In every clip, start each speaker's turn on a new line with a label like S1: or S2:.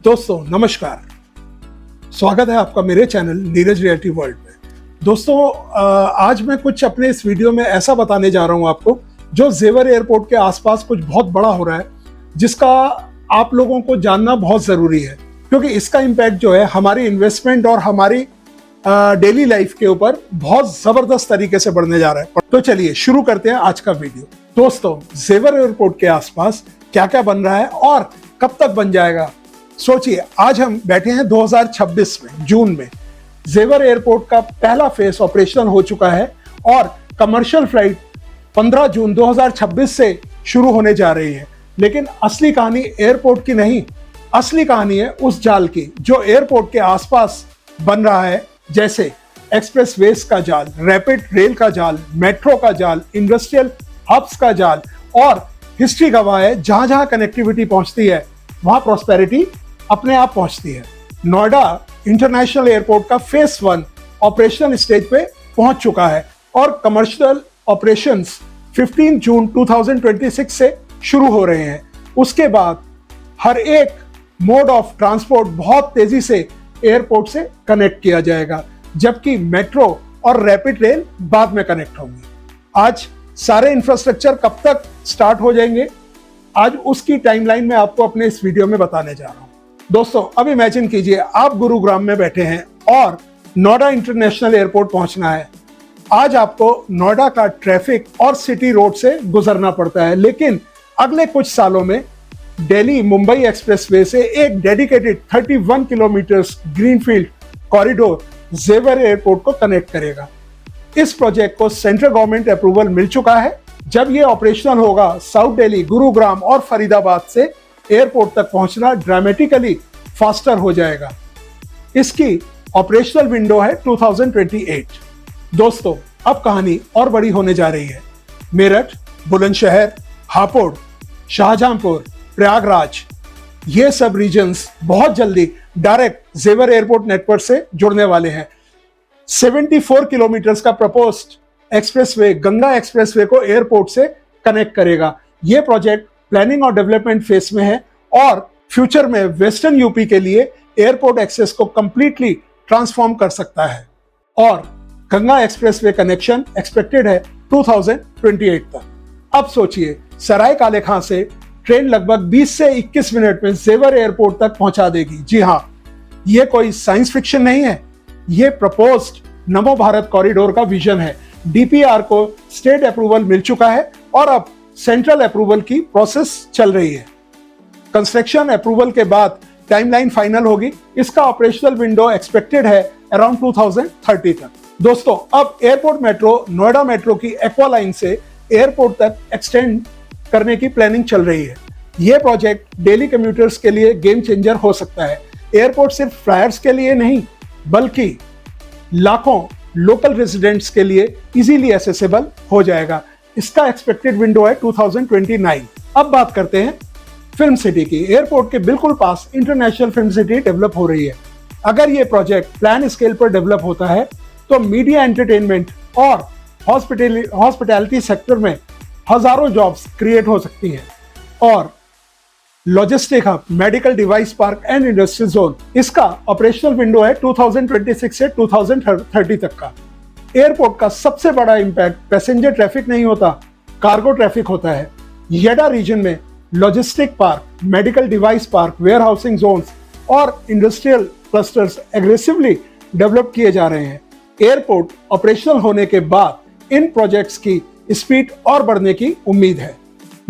S1: दोस्तों नमस्कार, स्वागत है आपका मेरे चैनल नीरज रियलिटी वर्ल्ड में। दोस्तों आज मैं कुछ अपने इस वीडियो में ऐसा बताने जा रहा हूं आपको जो जेवर एयरपोर्ट के आसपास कुछ बहुत बड़ा हो रहा है, जिसका आप लोगों को जानना बहुत ज़रूरी है, क्योंकि इसका इम्पैक्ट जो है हमारी इन्वेस्टमेंट और हमारी डेली लाइफ के ऊपर बहुत ज़बरदस्त तरीके से बढ़ने जा रहा है। तो चलिए शुरू करते हैं आज का वीडियो। दोस्तों जेवर एयरपोर्ट के आसपास क्या क्या बन रहा है और कब तक बन जाएगा, सोचिए। आज हम बैठे हैं 2026 में, जून में। जेवर एयरपोर्ट का पहला फेज ऑपरेशनल हो चुका है और कमर्शियल फ्लाइट 15 जून 2026 से शुरू होने जा रही है। लेकिन असली कहानी एयरपोर्ट की नहीं, असली कहानी है उस जाल की जो एयरपोर्ट के आसपास बन रहा है, जैसे एक्सप्रेस वेज का जाल, रैपिड रेल का जाल, मेट्रो का जाल, इंडस्ट्रियल हब्स का जाल। और हिस्ट्री गवाह है, जहां जहां कनेक्टिविटी पहुंचती है वहां प्रॉस्पेरिटी अपने आप पहुंचती है। नोएडा इंटरनेशनल एयरपोर्ट का फेज 1 ऑपरेशनल स्टेज पे पहुंच चुका है और कमर्शियल ऑपरेशंस 15 जून 2026 से शुरू हो रहे हैं। उसके बाद हर एक मोड ऑफ ट्रांसपोर्ट बहुत तेजी से एयरपोर्ट से कनेक्ट किया जाएगा, जबकि मेट्रो और रैपिड रेल बाद में कनेक्ट होंगी। आज सारे इंफ्रास्ट्रक्चर कब तक स्टार्ट हो जाएंगे, आज उसकी टाइमलाइन में आपको अपने इस वीडियो में बताने जा रहा हूं। दोस्तों अब इमेजिन कीजिए आप गुरुग्राम में बैठे हैं और नोएडा इंटरनेशनल एयरपोर्ट पहुंचना है। आज आपको नोएडा का ट्रैफिक और सिटी रोड से गुजरना पड़ता है, लेकिन अगले कुछ सालों में दिल्ली मुंबई एक्सप्रेसवे से एक डेडिकेटेड 31 किलोमीटर्स ग्रीनफील्ड कॉरिडोर जेवर एयरपोर्ट को कनेक्ट करेगा। इस प्रोजेक्ट को सेंट्रल गवर्नमेंट अप्रूवल मिल चुका है। जब ये ऑपरेशनल होगा, साउथ दिल्ली, गुरुग्राम और फरीदाबाद से एयरपोर्ट तक पहुंचना ड्रामेटिकली फास्टर हो जाएगा। इसकी ऑपरेशनल विंडो है 2028। दोस्तों अब कहानी और बड़ी होने जा रही है। मेरठ, बुलंदशहर, हापुड़, शाहजहांपुर, प्रयागराज, ये सब रीजन्स बहुत जल्दी डायरेक्ट जेवर एयरपोर्ट नेटवर्क से जुड़ने वाले हैं। 74 किलोमीटर्स का प्रपोज्ड एक्सप्रेसवे गंगा एक्सप्रेसवे को एयरपोर्ट से कनेक्ट करेगा। यह प्रोजेक्ट प्लानिंग और डेवलपमेंट फेज में है और फ्यूचर में वेस्टर्न यूपी के लिए एयरपोर्ट एक्सेस को कंप्लीटली ट्रांसफॉर्म कर सकता है और गंगा एक्सप्रेसवे कनेक्शन एक्सपेक्टेड है 2028 तक। अब सोचिए, सराय काले खां से ट्रेन लगभग 20 से 21 मिनट में जेवर एयरपोर्ट तक पहुंचा देगी। जी हां, यह कोई साइंस फिक्शन नहीं है, यह प्रपोज्ड नमो भारत कॉरिडोर का विजन है। डीपीआर को स्टेट अप्रूवल मिल चुका है और अब सेंट्रल अप्रूवल की प्रोसेस चल रही है। कंस्ट्रक्शन अप्रूवल के बाद टाइमलाइन फाइनल होगी। इसका ऑपरेशनल विंडो एक्सपेक्टेड है अराउंड 2030 तक। दोस्तों अब एयरपोर्ट मेट्रो नोएडा मेट्रो की एक्वा लाइन से एयरपोर्ट तक एक्सटेंड करने की प्लानिंग चल रही है। यह प्रोजेक्ट डेली कम्यूटर्स के लिए गेम चेंजर हो सकता है। एयरपोर्ट सिर्फ फ्लायर्स के लिए नहीं, बल्कि लाखों लोकल रेजिडेंट्स के लिए इजीली एक्सेसिबल हो जाएगा। इसका एक्सपेक्टेड विंडो है 2029। अब बात करते हैं फिल्म सिटी की। एयरपोर्ट के बिल्कुल पास इंटरनेशनल फिल्म सिटी डेवलप हो रही है। अगर ये प्रोजेक्ट प्लान स्केल पर डेवलप होता है तो मीडिया, एंटरटेनमेंट और हॉस्पिटैलिटी सेक्टर में हजारों जॉब्स क्रिएट हो सकती हैं। और logistic hub, medical device park and industrial zone, इसका ऑपरेशनल विंडो है 2026 से 2030 तक का। एयरपोर्ट का सबसे बड़ा इंपैक्ट पैसेंजर ट्रैफिक नहीं होता, कार्गो ट्रैफिक होता है। येडा रीजन में logistic park, medical device park, warehousing zones और इंडस्ट्रियल क्लस्टर्स एग्रेसिवली डेवलप किए जा रहे हैं। एयरपोर्ट ऑपरेशनल होने के बाद इन प्रोजेक्ट्स की स्पीड और बढ़ने की उम्मीद है।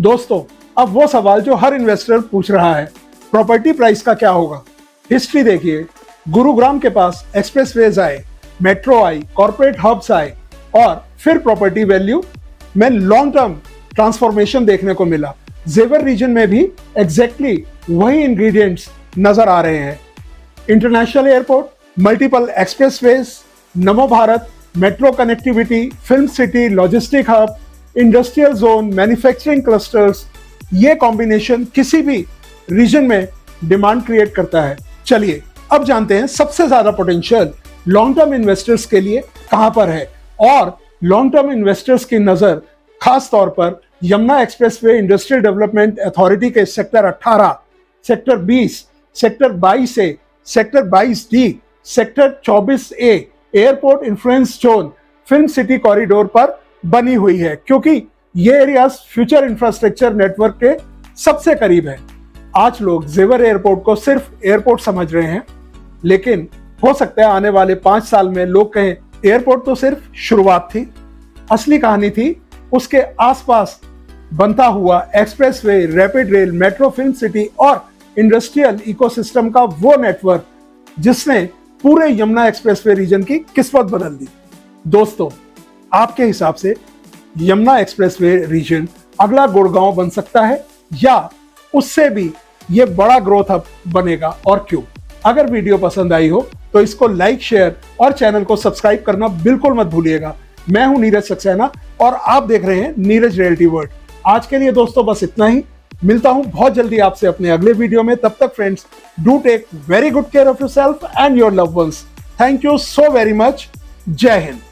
S1: दोस्तों अब वो सवाल जो हर इन्वेस्टर पूछ रहा है, प्रॉपर्टी प्राइस का क्या होगा। हिस्ट्री देखिए, गुरुग्राम के पास एक्सप्रेसवेज आए, मेट्रो आई, कॉर्पोरेट हब्स आए और फिर प्रॉपर्टी वैल्यू में लॉन्ग टर्म ट्रांसफॉर्मेशन देखने को मिला। जेवर रीजन में भी एग्जैक्टली वही इंग्रेडिएंट्स नजर आ रहे हैं। इंटरनेशनल एयरपोर्ट, मल्टीपल एक्सप्रेसवेज, नमो Bharat, metro connectivity, film city, logistic hub, industrial zone, manufacturing clusters, ये कॉम्बिनेशन किसी भी रीजन में डिमांड क्रिएट करता है। चलिए अब जानते हैं सबसे ज्यादा पोटेंशियल लॉन्ग टर्म इन्वेस्टर्स के लिए कहां पर है और लॉन्ग टर्म इन्वेस्टर्स की नजर खास तौर पर Yamuna expressway industrial development authority के sector 18, sector 20 sector 22 A, sector 22 D, sector 24 A airport influence zone film city corridor पर बनी हुई है, क्योंकि ये एरियाज फ्यूचर इंफ्रास्ट्रक्चर नेटवर्क के सबसे करीब है। आज लोग जेवर एयरपोर्ट को सिर्फ एयरपोर्ट समझ रहे हैं, लेकिन हो सकता है आने वाले 5 साल में लोग कहें एयरपोर्ट तो सिर्फ शुरुआत थी। असली कहानी थी उसके आसपास बनता हुआ expressway, rapid rail, metro, film city और इंडस्ट्रियल इकोसिस्टम का वो नेटवर्क जिसने पूरे यमुना एक्सप्रेसवे रीजन की किस्मत बदल दी। दोस्तों, आपके हिसाब से यमुना एक्सप्रेसवे रीजन अगला गुड़गांव बन सकता है या उससे भी ये बड़ा ग्रोथ हब बनेगा, और क्यों? अगर वीडियो पसंद आई हो तो इसको लाइक, शेयर और चैनल को सब्सक्राइब करना बिल्कुल मत भूलिएगा। मैं हूं नीरज सक्सेना और आप देख रहे हैं नीरज रियलिटी वर्ल्ड। आज के लिए दोस्तों बस इतना ही। मिलता हूं बहुत जल्दी आपसे अपने अगले वीडियो में। तब तक friends, do take very good care of yourself and your loved ones. Thank you so very much. जय हिंद।